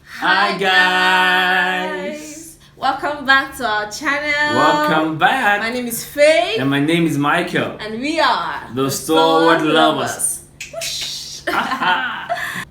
Hi guys! Welcome back to our channel. Welcome back. My name is Faye. And my name is Michael. And we are the Stalwart Lovers.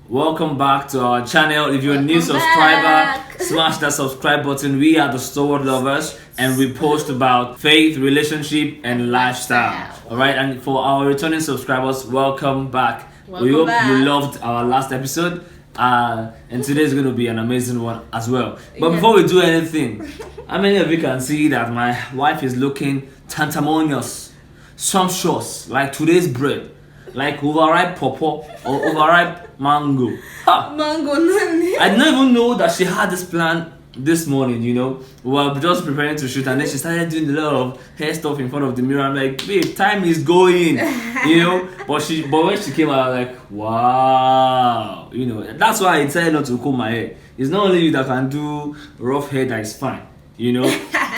Welcome back to our channel. If you're a new subscriber, smash that subscribe button. We are the Stalwart Lovers and we post about faith, relationship, and lifestyle. Alright, and for our returning subscribers, welcome back. We hope you loved our last episode. And today is going to be an amazing one as well. But before we do anything, how many of you can see that my wife is looking tantamonious, sumptuous, like today's bread, like overripe pawpaw or overripe mango? Mango. I didn't even know that she had this plan this morning, you know. We were just preparing to shoot and then she started doing a lot of hair stuff in front of the mirror. I'm like, babe, time is going, you know. But when she came out, I was like, wow, you know. That's why I decided not to comb my hair. It's not only you that can do rough hair that is fine, you know.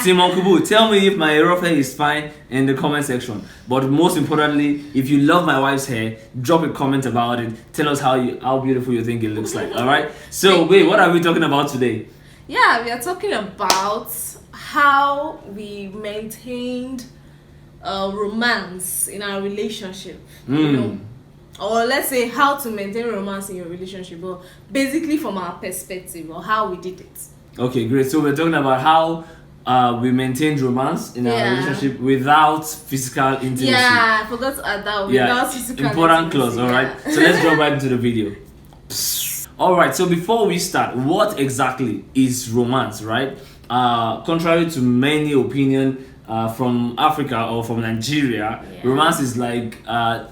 Team Uncle, tell me if my rough hair is fine in the comment section. But most importantly, if you love my wife's hair, drop a comment about it. Tell us how beautiful you think it looks like. All right. So wait, what are we talking about today? Yeah, we are talking about how we maintained romance in our relationship. You know, or let's say how to maintain romance in your relationship, but basically from our perspective or how we did it. Okay, great. So we're talking about how we maintained romance in our relationship without physical intimacy. Yeah, I forgot to add that. Without physical important intimacy. clause. All right. So let's jump right into the video. Alright, so before we start, what exactly is romance, right? Contrary to many opinion from Africa or from Nigeria, romance is like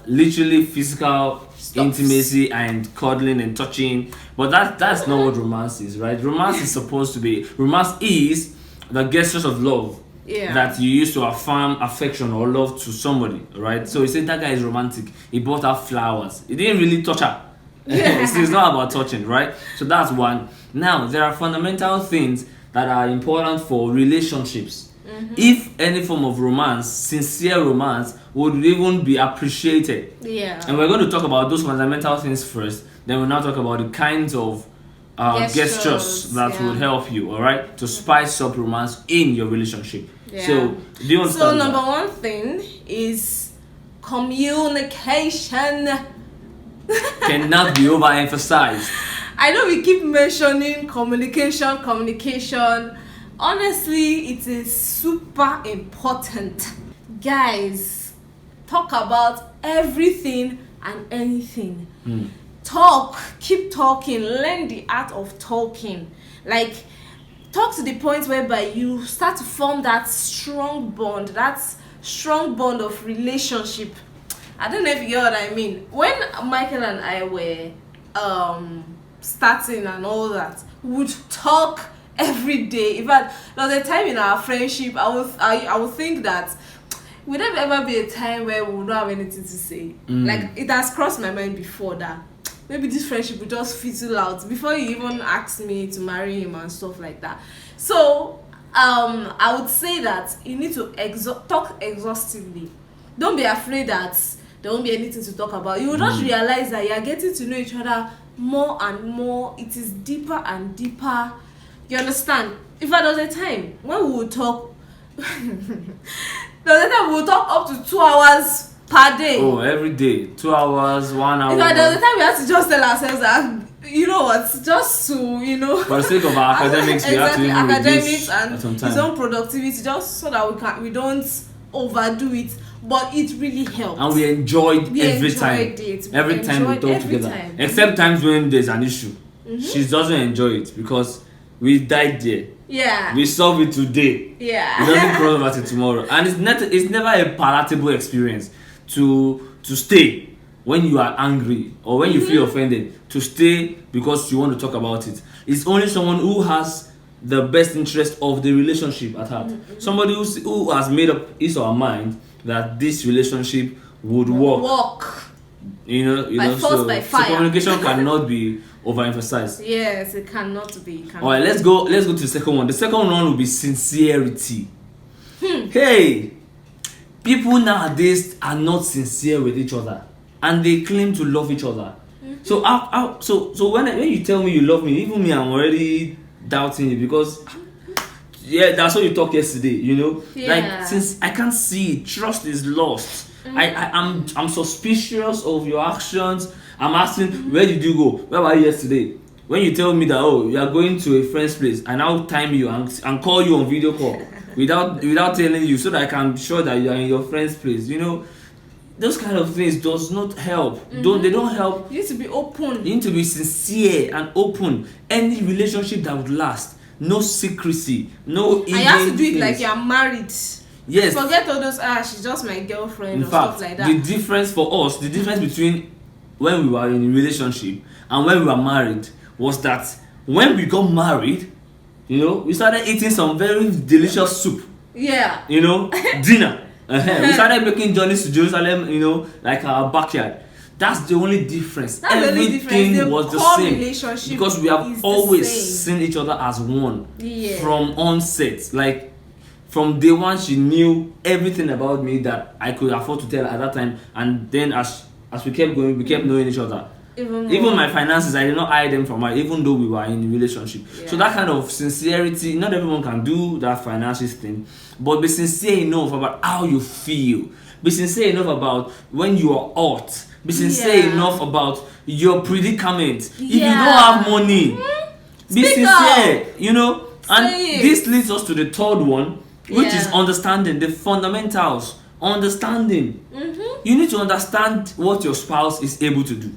literally physical intimacy and cuddling and touching. But that's not what romance is, right? Romance is supposed to be, romance is the gestures of love that you use to affirm affection or love to somebody, right? So you say that guy is romantic. He bought her flowers. He didn't really touch her. It's not about touching, right? So that's one. Now there are fundamental things that are important for relationships. If any form of romance, sincere romance, would even be appreciated. And we're going to talk about those fundamental things first. Then we'll now talk about the kinds of gestures that would help you, all right, to spice up romance in your relationship. So do you understand? So number one thing is communication. Cannot be overemphasized. I know we keep mentioning communication. Honestly, it is super important. Guys, talk about everything and anything. Talk, keep talking, learn the art of talking. Like, talk to the point whereby you start to form that strong bond of relationship. I don't know if you get what I mean. When Michael and I were starting and all that, we would talk every day. In fact, there was a time in our friendship, I would think that would there ever be a time where we would not have anything to say. Like, it has crossed my mind before that maybe this friendship would just fizzle out before you even asked me to marry him and stuff like that. So I would say that you need to talk exhaustively. Don't be afraid that there won't be anything to talk about. You will just realize that you are getting to know each other more and more. It is deeper and deeper. You understand? If there was a time when we would talk, up to 2 hours per day. Oh, every day, 2 hours, 1 hour. If there was a time we had to just tell ourselves that, you know what, just to, you know, for the sake of our academics, we have to even academics and his own productivity, just so that we don't overdo it. But it really helped. And we enjoyed every time. Every time we talk together. Except times when there's an issue. She doesn't enjoy it because we died there. We solve it today. It doesn't cross over to tomorrow. And it's never a palatable experience to stay when you are angry or when you feel offended, to stay because you want to talk about it. It's only someone who has the best interest of the relationship at heart. Somebody who has made up his or her mind that this relationship would work. You know, by fire. So communication cannot be overemphasized. Yes, it cannot be. All right, let's go to the second one. The second one will be sincerity. Hey, people nowadays are not sincere with each other, and they claim to love each other. So so when you tell me you love me, even me, I'm already doubting you because yeah, that's what you talked yesterday. Like since I can't see it, trust is lost. I'm suspicious of your actions. I'm asking, where did you go? Where were you yesterday? When you tell me that you are going to a friend's place, and I'll time you and call you on video call without telling you, so that I can be sure that you are in your friend's place. Those kind of things does not help. They don't help. You need to be open. You need to be sincere and open. Any relationship that would last, no secrecy, no. And you have to do it like you're married. Yes. Forget all those. She's just my girlfriend In or fact, stuff like that. the difference for us, the difference between when we were in a relationship and when we were married was that when we got married, we started eating some very delicious soup. Yeah. Dinner. We started making journeys to Jerusalem, like our backyard. That's the only difference. Everything was the same because we have always seen each other as one from onset. Like from day one, she knew everything about me that I could afford to tell her at that time. And then as we kept going, we kept knowing each other. Even my finances, I did not hide them from her, even though we were in a relationship. Yeah. So that kind of sincerity, not everyone can do that finances thing, but be sincere enough about how you feel. Be sincere enough about when you are hot. Be sincere enough about your predicament. If you don't have money, be sincere, And this leads us to the third one, which is understanding, the fundamentals. Understanding. You need to understand what your spouse is able to do.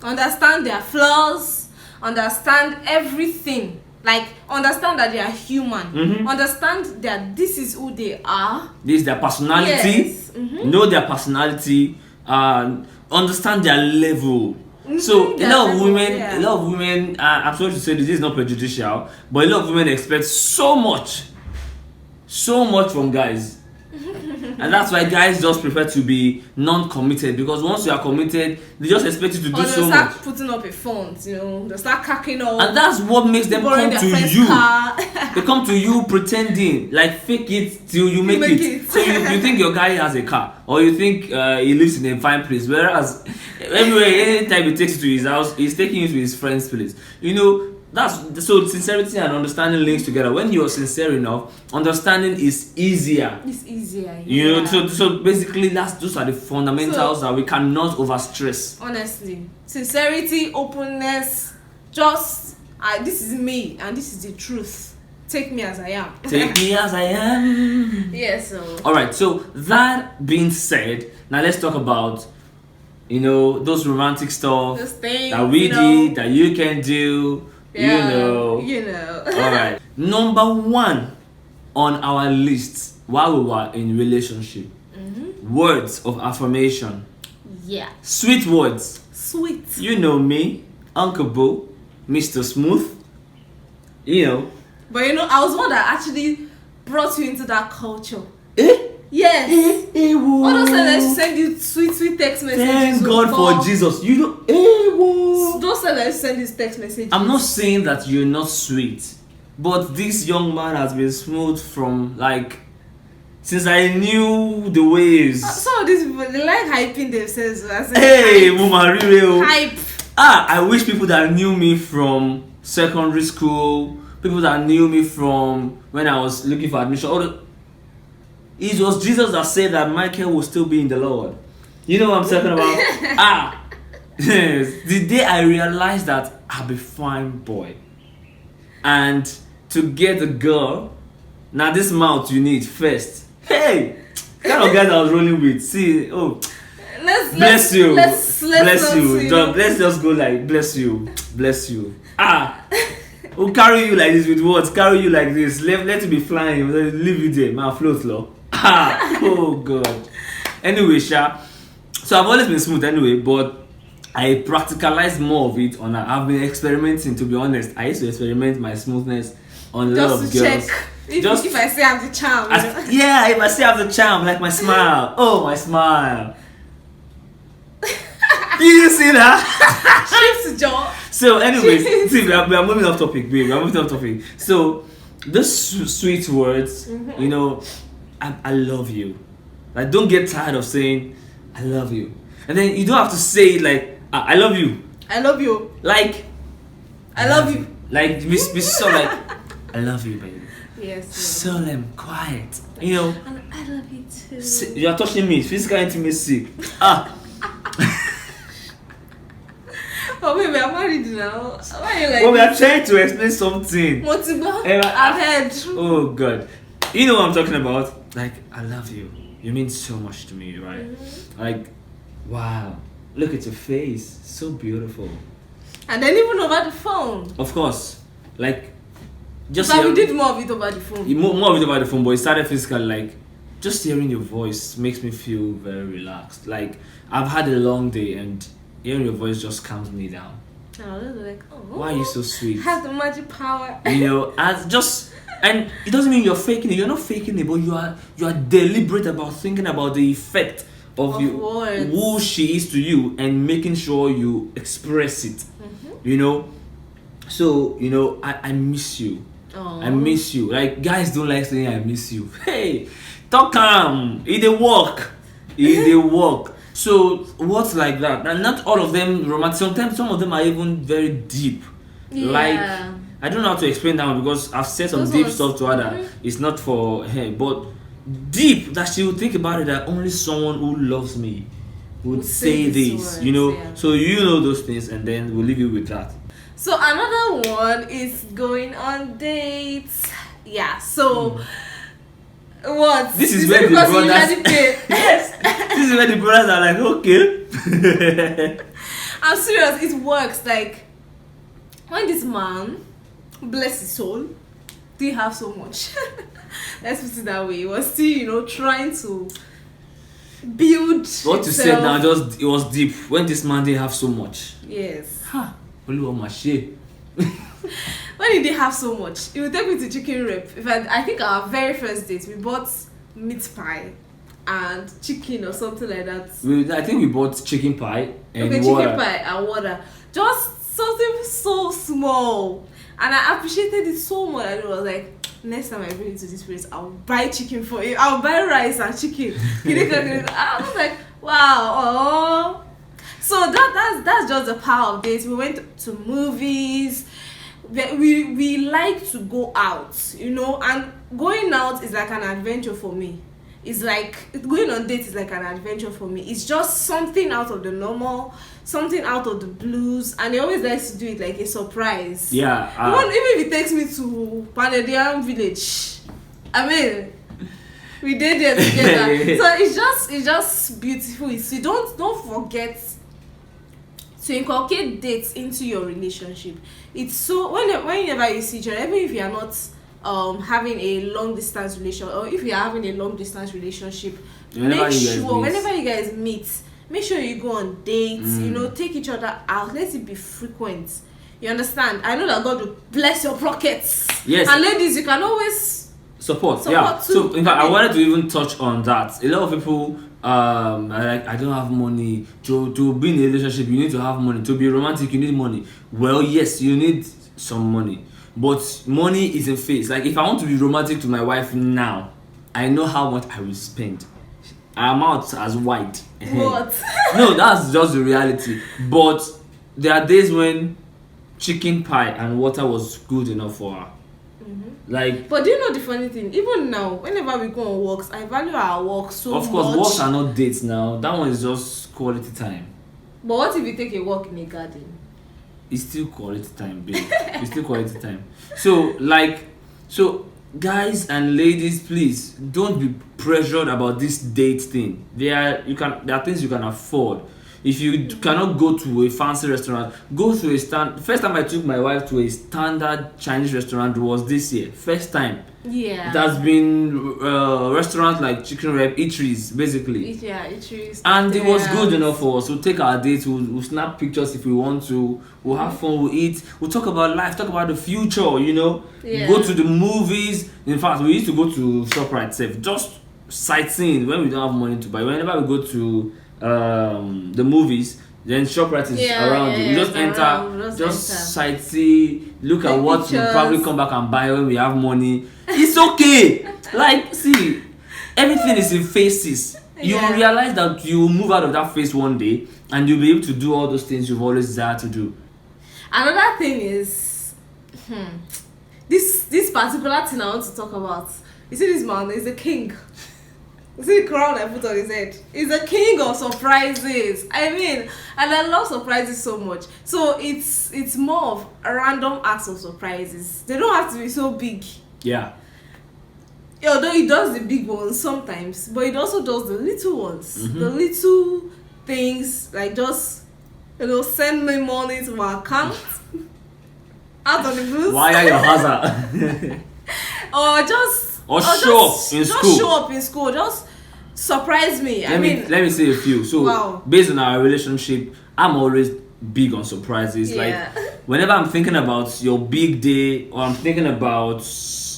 Understand their flaws, understand everything. Like, understand that they are human. Understand that this is who they are. This is their personality. Yes. Know their personality. Understand their level. So a lot of women, I'm sorry to say this is not prejudicial, but a lot of women expect so much from guys. And that's why guys just prefer to be non-committed, because once you are committed, they just expect you to do so much. They start putting up a front, they start cacking up. And that's what makes them come to you. They come to you pretending, like fake it till you make it. So you think your guy has a car, or you think he lives in a fine place, whereas anytime he takes you to his house, he's taking you to his friend's place. That's so sincerity and understanding links together. When you're sincere enough, understanding is easier. It's easier. So basically those are the fundamentals that we cannot overstress. Honestly, sincerity, openness, just this is me and this is the truth. Take me as I am. Take me as I am. Yes. All right. So that being said, now let's talk about those romantic stuff that we did, that you can do. All right. Number 1 on our list while we were in relationship, words of affirmation. Yeah. Sweet words. Sweet. You know me, Uncle Bo, Mr. Smooth. But I was one that actually brought you into that culture. Yes. All those sellers send you sweet text messages. Thank God for Jesus. Those sellers send you text messages. I'm not saying that you're not sweet, but this young man has been smooth from since I knew the ways. Some of these people, they like hyping themselves. Hey, woman, really? Hype. I wish people that knew me from secondary school, people that knew me from when I was looking for admission. It was Jesus that said that Michael will still be in the Lord. You know what I'm talking about? The day I realized that I'll be fine boy, and to get a girl, now this mouth you need first. Hey, kind of guys I was rolling with. See, bless you. Let's just go like bless you. We'll carry you like this with words. Carry you like this. Let it be flying. Leave you there, man. Float low. Oh God. Anyway, so I've always been smooth anyway, but I practicalized more of it I've been experimenting, to be honest. I used to experiment my smoothness on a lot of girls. Check. If I say I have the charm. Yeah, if I say I have the charm, like my smile. Oh, my smile. Did you see that? Shift to jaw. So anyways, see, we are moving off topic, babe. We are moving off topic. So those sweet words, I love you. Like, don't get tired of saying I love you. And then you don't have to say it like I love you. I love you. Like, I love you. like we so like, I love you, baby. Yes. Solemn, quiet. You know, And I love you too. you are touching me. Physical intimacy. Ah. Oh, baby, I'm married now. Why are you like Well, we are this? trying to explain something. Motibo, Emma, I've heard. Oh God, you know what I'm talking about? Like, I love you. You mean so much to me, right? Like, wow, look at your face, so beautiful. And then even over the phone. Of course, like, just But we did more of it over the phone. more of it over the phone, but it started physical. Like, just hearing your voice makes me feel very relaxed. Like, I've had a long day, and hearing your voice just calms me down. And I was like, oh. Why are you so sweet? Has the magic power. You know, as just, and it doesn't mean you're faking it. You're not faking it, but you are deliberate about thinking about the effect of you, words. who she is to you, and making sure you express it. You know, so you know, I miss you. Aw. I miss you. Like, guys don't like saying I miss you. Hey, talk calm. It dey work. It dey work. So what's like that? And not all of them romantic. Sometimes some of them are even very deep. Yeah. Like, I don't know how to explain that one because I've said some Those deep ones- stuff to her that it's not for her, but deep that she would think about it that only someone who loves me would say these this, words, you know. yeah. So you know those things, and then we'll leave you with that. So another one is going on dates. Yeah. So what? This is it where the because you brothers- usually pay? This is where the brothers are like, okay. I'm serious. It works. Like when this man, bless his soul, didn't have so much. Let's put it that way. He was still, you know, trying to build. What you said now, just it was deep. When this man didn't have so much. Yes. Ha! Oluwa ma ṣe. When he didn't have so much, he would take me to chicken rep. In fact, I think our very first date, we bought meat pie and chicken or something like that. I think we bought chicken pie and Okay, water. chicken pie and water. Just something so small. And I appreciated it so much. And it was like, next time I bring you to this place, I'll buy chicken for you. I'll buy rice and chicken. I was like, wow. Oh. So that's just the power of dates. We went to movies. We like to go out, you know, and going out is like an adventure for me. It's like going on dates is like an adventure for me. It's just something out of the normal, something out of the blues, and he always likes to do it like a surprise. Yeah. Even if he takes me to Panadian village, I mean, we did it together. So it's just beautiful. So don't forget to inculcate dates into your relationship. It's so whenever you see each other, even if you are not having a long distance relation, or if you are having a long distance relationship, whenever you guys meet, make sure you go on dates. You know, take each other out. Let it be frequent. You understand? I know that God will bless your pockets. Yes. And ladies, you can always support yeah. too. So in fact, I wanted to even touch on that. A lot of people are like, I don't have money. To be in a relationship, you need to have money. To be romantic, you need money. Well, yes, you need some money, but money is a phase. Like, if I want to be romantic to my wife now, I know how much I will spend. I'm out as white. What? No, that's just the reality. But there are days when chicken pie and water was good enough for her. Like, but do you know the funny thing? Even now, whenever we go on walks, I value our walks so much. of course, walks are not dates now. That one is just quality time. But what if you take a walk in a garden? It's still quality time, babe. It's still quality time. So guys and ladies, please don't be pressured about this date thing. There are things you can afford. If you cannot go to a fancy restaurant, go to a stand. First time I took my wife to a standard Chinese restaurant was this year. First time. Yeah. It has been restaurants like chicken wrap, eateries, basically. Eateries. And it was good enough for us. We'll take our dates, we'll snap pictures if we want to, we'll have fun, we'll eat, we'll talk about life, talk about the future, you know. Yeah. Go to the movies. In fact, we used to go to ShopRite safe, just sightseeing when we don't have money to buy. Whenever we go to the movies, then ShopRite is around. We just enter, just sightsee, look at what we'll probably come back and buy when we have money. It's okay. Like, see, everything is in phases. You will Yeah. realize that you will move out of that phase one day and you'll be able to do all those things you've always desired to do. Another thing is, this particular thing I want to talk about. You see this man is a king. You see the crown I put on his head. He's a king of surprises. I mean, and I love surprises so much. So it's more of a random acts of surprises. They don't have to be so big. Yeah. Although he does the big ones sometimes, but he also does the little ones. The little things, like just, send me money to my account out of the blues. Wire your hazard. Or just show up in school. Just show up in school. Just surprise me. Let me say a few. So Wow. based on our relationship, I'm always big on surprises. Yeah. Like whenever I'm thinking about your big day or I'm thinking about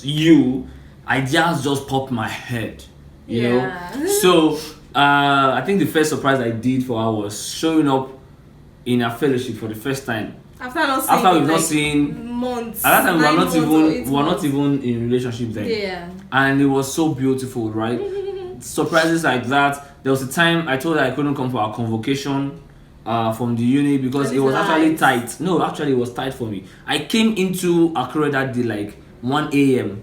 you, ideas just pop my head. You Yeah. know? So I think the first surprise I did for her was showing up in a fellowship for the first time. After We've not seen months. at that time we were 9 not months or 8 even months. in relationship then. Yeah. And it was so beautiful, right? Surprises like that. There was a time I told her I couldn't come for our convocation from the uni because And it was it's actually light. tight. No, actually it was tight for me. I came into Accra that day like 1 a.m.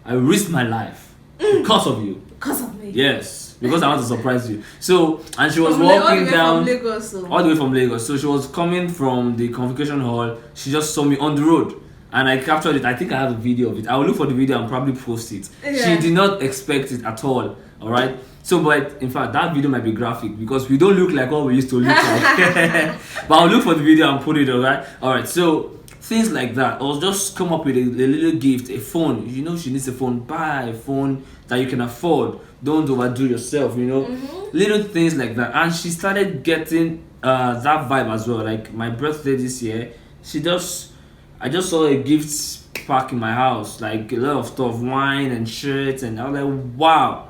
I risked my life because of you. Because of me. Yes, because I want to surprise you. So, and she was All the walking way down from Lagos, so. all the way from Lagos. So she was coming from the convocation hall. She just saw me on the road. And I captured it. I think I have a video of it. I will look for the video and probably post it. Yeah. She did not expect it at all. Alright? So, but in fact, that video might be graphic because we don't look like what we used to look like. But I'll look for the video and put it, alright? Alright, so things like that. Or just come up with a little gift, a phone. You know, she needs a phone. Buy a phone that you can afford. Don't overdo yourself, you know? Little things like that. And she started getting that vibe as well. Like my birthday this year, I just saw a gift pack in my house, like a lot of stuff, wine and shirts, and I was like, wow.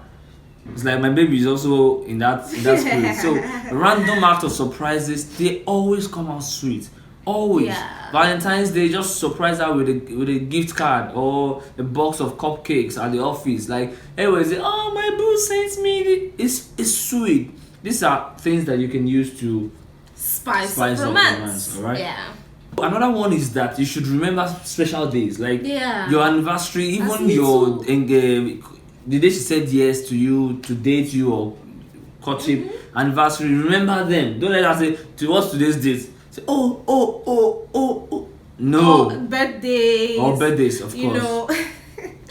It's like my baby is also in that spirit. So random act of surprises, they always come out sweet. Always. Yeah. Valentine's Day, just surprise her with a gift card or a box of cupcakes at the office. Like everybody say, oh, my boo sent me. It's sweet. These are things that you can use to Spice up of romance. alright? Yeah. Another one is that you should remember special days, like Yeah. your anniversary, even That's me your too. the day she said yes to you to date you or courtship anniversary. Remember them. Don't let her say, "To what's today's date?" Say, oh. No. Birthdays. Or birthdays, of You course. know.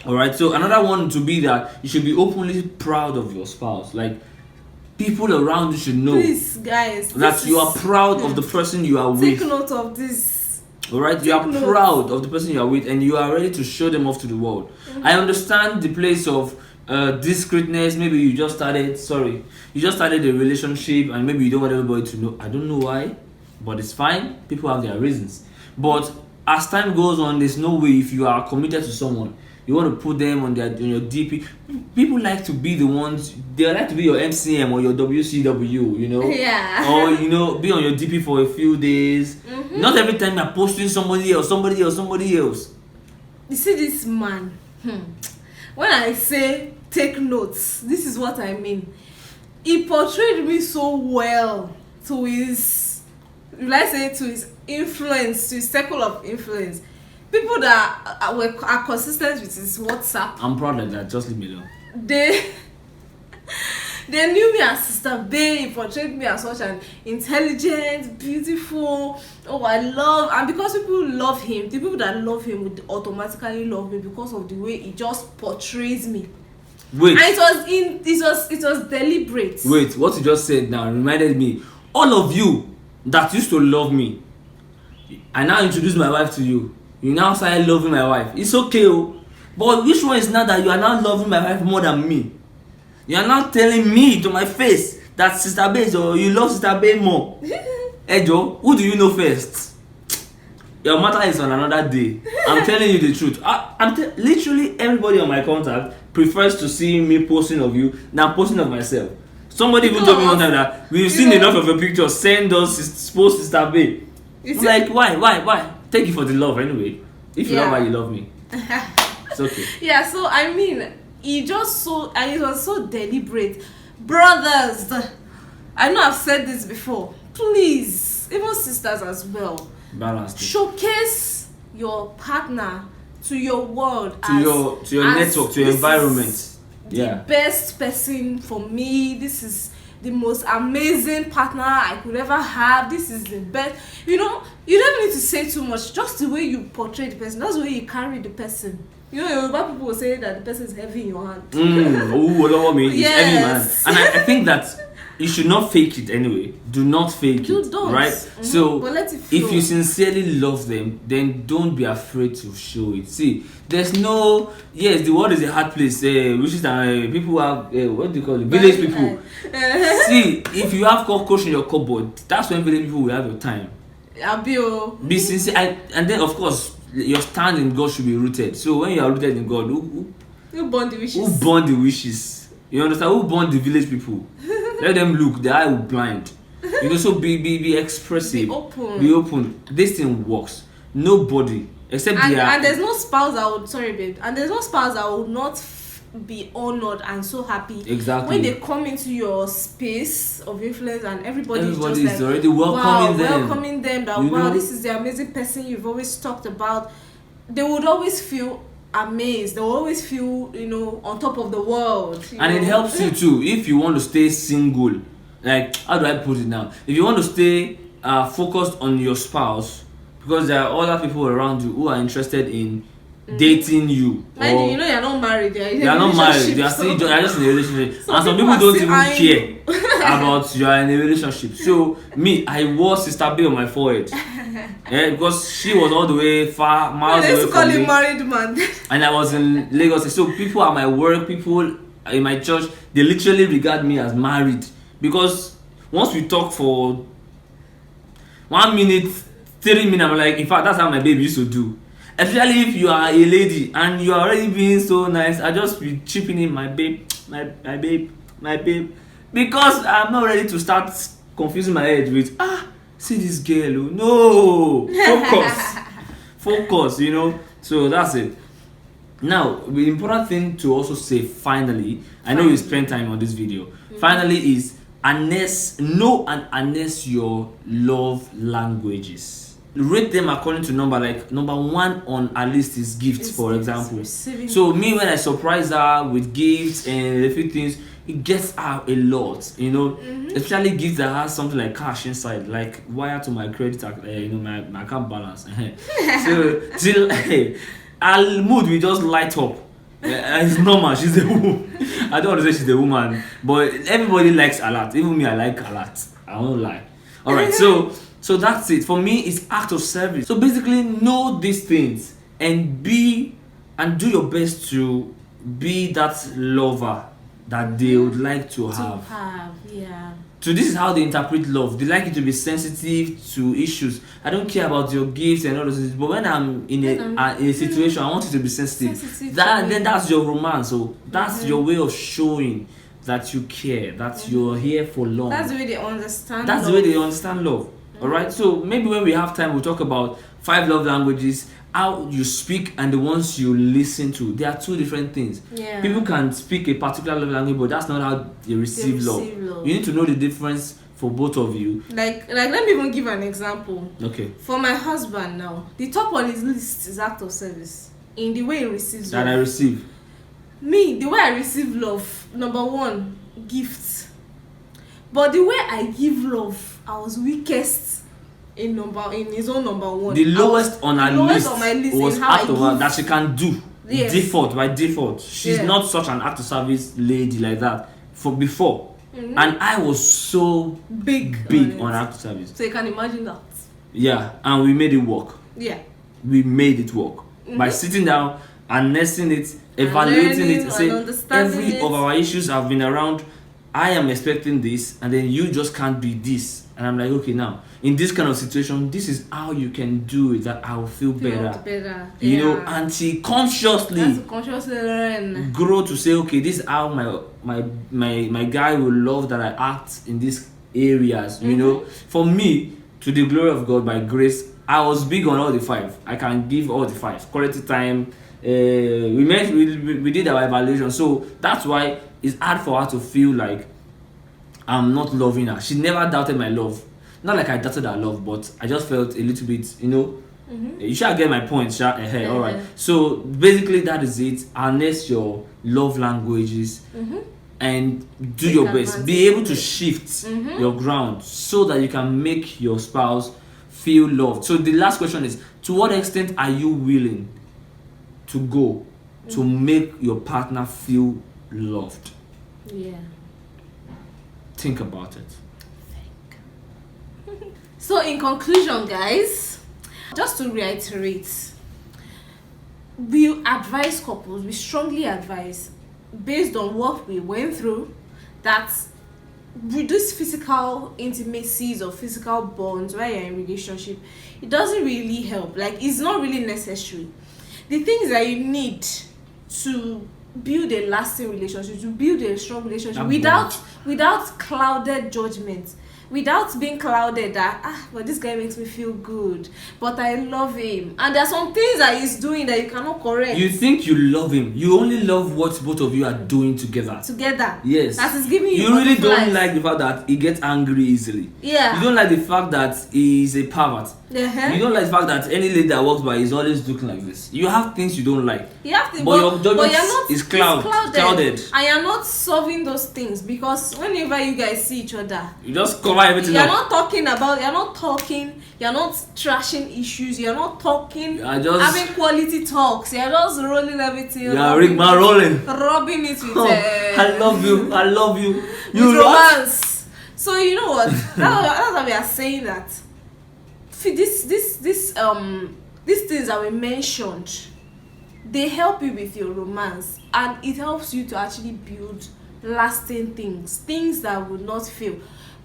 All right. So another one to be that you should be openly proud of your spouse. Like people around you should know Please, guys. that this you are is- proud of the person you are Take with. note of this. Alright, you are Take note. proud of the person you are with and you are ready to show them off to the world. I understand the place of discreetness. Maybe you just started a relationship and maybe you don't want everybody to know. I don't know why, but it's fine. People have their reasons. But as time goes on, there's no way if you are committed to someone, you want to put them on your DP. People like to be the ones, they like to be your MCM or your WCW, you know? Yeah. Or, be on your DP for a few days. Not every time you're posting somebody else. You see this man. When I say take notes, this is what I mean. He portrayed me so well to his, let's say, to his influence, to his circle of influence. People that are consistent with his WhatsApp. I'm proud of that. Just leave me alone. They knew me as Sister Bay. He portrayed me as such an intelligent, beautiful. Oh, I love, and because people love him, the people that love him would automatically love me because of the way he just portrays me. Wait. And it was deliberate. Wait, what you just said now reminded me. All of you that used to love me, I now introduce my wife to you. You now start loving my wife. It's okay, but which one is now that you are now loving my wife more than me? You are now telling me to my face that Sister Bae or you love Sister Bae more. Hey Joe, who do you know first? Your matter is on another day. I'm telling you the truth. Literally everybody on my contact prefers to see me posting of you than posting of myself. Somebody even told me one time that we've seen enough of your pictures. Send us post Sister Bae. I'm like, why? Take it for the love anyway. If you love her, you love me. It's okay. Yeah, so I mean, he just so, and it was so deliberate. Brothers, I know I've said this before. Please, even sisters as well. Balance. Showcase your partner to your world, to your network, to your environment. The best person for me. This is the most amazing partner I could ever have. This is the best. You know, you don't need to say too much. Just the way you portray the person, that's the way you carry the person. You know, Yoruba people will say that the person is heavy in your hand. Yes. And I think that you should not fake it anyway. Do not fake it. Don't. Right? Mm-hmm. So, if you sincerely love them, then don't be afraid to show it. See, there's no... Yes, the world is a hard place. Which is people have... what do you call it? Village people. See, if you have cockroach in your cupboard, that's when village people will have your time. Be sincere. And then, of course, your stand in God should be rooted. So, when you are rooted in God, who born the wishes? Who born the wishes? You understand? Who born the village people? Let them look. The eye will blind. You know, so be expressive. Be open. This thing works. Nobody except and there's no spouse that would and there's no spouse that would not be honored and so happy. Exactly. When they come into your space of influence and everybody is just like, already welcoming them. That wow, this is the amazing person you've always talked about. They would always feel amazed. They will always feel, you know, on top of the world. And it helps you too if you want to stay single. Like, how do I put it now? If you want to stay focused on your spouse, because there are other people around you who are interested in dating you. Mind you, you know, you're not married. They are not married. They are still just in a relationship. And some people don't even care about you are in a relationship. So me, I wore Sister B on my forehead. Because she was all the way far, miles away from me. Married man. And I was in Lagos. So people at my work, people in my church, they literally regard me as married. Because once we talk for 1 minute, 3 minutes, I'm like, in fact, that's how my baby used to do. Especially if you are a lady and you are already being so nice, I just be chipping in my babe. Because I'm not ready to start confusing my head with, see this girl. No, focus, you know. So that's it. Now, the important thing to also say finally, I know you spent time on this video. Finally is know and harness your love languages. Rate them according to number. Like number 1 on our list is gifts, for example. So me, when I surprise her with gifts and a few things, it gets her a lot, you know. Especially gifts that has something like cash inside, like wire to my credit, my account balance. So till her mood will just light up. It's normal. She's a woman. I don't want to say she's a woman, but everybody likes a lot. Even me, I like a lot. I won't lie. All right, so that's it. For me, it's act of service. So basically, know these things and do your best to be that lover that they would like to have. So this is how they interpret love. They like you to be sensitive to issues. I don't care about your gifts and all those things, but when I'm in a situation, I want you to be sensitive. Then that's your romance. So that's your way of showing that you care, that you're here for long. That's the way they understand. That's the way they understand love. All right. So maybe when we have time, we'll talk about 5 love languages, how you speak, and the ones you listen to. They are 2 different things. People can speak a particular love language, but that's not how they receive love. You need to know the difference for both of you. Like let me even give an example. Okay. For my husband now, the top on his list is act of service. In the way he receives love. That I receive. Me, the way I receive love, number 1, gifts. But the way I give love, I was weakest in his own number 1. The lowest on her list was act of her that she can do. By default. She's not such an act of service lady like that for before. And I was so big on act of service. So you can imagine that. Yeah, and we made it work. We made it work by sitting down and nesting it, evaluating it, say every of our issues have been around. I am expecting this, and then you just can't be this. And I'm like, okay, now in this kind of situation, this is how you can do it that I will feel better. You know, and she consciously learn. Grow to say, okay, this is how my guy will love that I act in these areas. You know, for me, to the glory of God, by grace, I was big on all the 5. I can give all the 5. Quality time. We did our evaluation, so that's why it's hard for her to feel like I'm not loving her. She never doubted my love. Not like I doubted her love, but I just felt a little bit, you shall get my point, all right. So basically that is it. Harness your love languages and do your best. Be able to shift your ground so that you can make your spouse feel loved. So the last question is, to what extent are you willing to go to make your partner feel loved? Yeah. Think about it. So in conclusion, guys, just to reiterate, we advise couples, we strongly advise, based on what we went through, that reduce physical intimacies or physical bonds while you're in a relationship. It doesn't really help. Like, it's not really necessary. The things that you need to build a lasting relationship, to build a strong relationship without clouded judgment, without being clouded that but this guy makes me feel good, but I love him, and there are some things that he's doing that you cannot correct. You think you love him, you only love what both of you are doing together. Yes, that is giving you really don't like the fact that he gets angry easily. Yeah, you don't like the fact that he's a pervert. You don't like the fact that any lady that walks by is always looking like this. You have things you don't like. You have to, but your judgment is clouded. And you're not solving those things, because whenever you guys see each other, you just cover everything you're up. You're not trashing issues, you're not talking, having quality talks, you're just rolling everything. Rolling. Rubbing it with I love you. You romance. So you know what? that's why we are saying that these things that we mentioned, they help you with your romance, and it helps you to actually build lasting things that will not fail.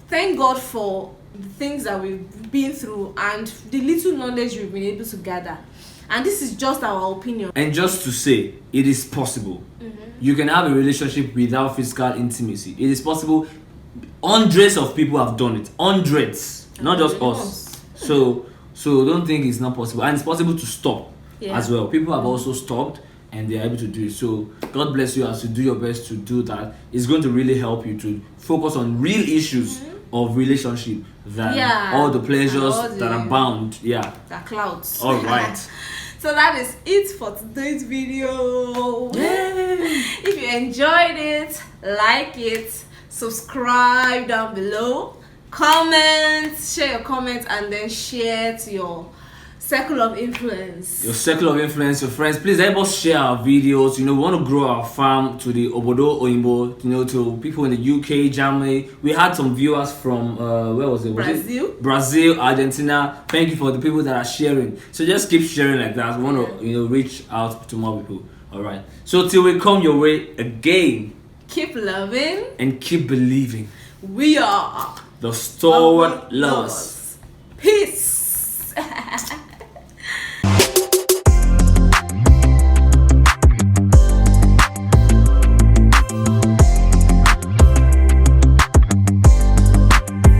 Thank God for the things that we've been through and the little knowledge we've been able to gather, and this is just our opinion. And just to say, it is possible. You can have a relationship without physical intimacy. It is possible. Hundreds of people have done it. Hundreds, not just us. So don't think it's not possible, and it's possible to stop as well. People have also stopped and they are able to do it. So God bless you as you do your best to do that. It's going to really help you to focus on real issues of relationship than all the pleasures that are bound. The clouds. All right. So that is it for today's video. If you enjoyed it, like it, subscribe down below, comment, share your comments, and then share to your circle of influence. Your friends. Please help us share our videos. We want to grow our farm to the Obodo Oyinbo, to people in the UK, Germany. We had some viewers from where was it? Brazil, Argentina. Thank you for the people that are sharing. So just keep sharing like that. We want to reach out to more people. All right. So till we come your way again, keep loving and keep believing. We are the Stalwart Lovers. Peace.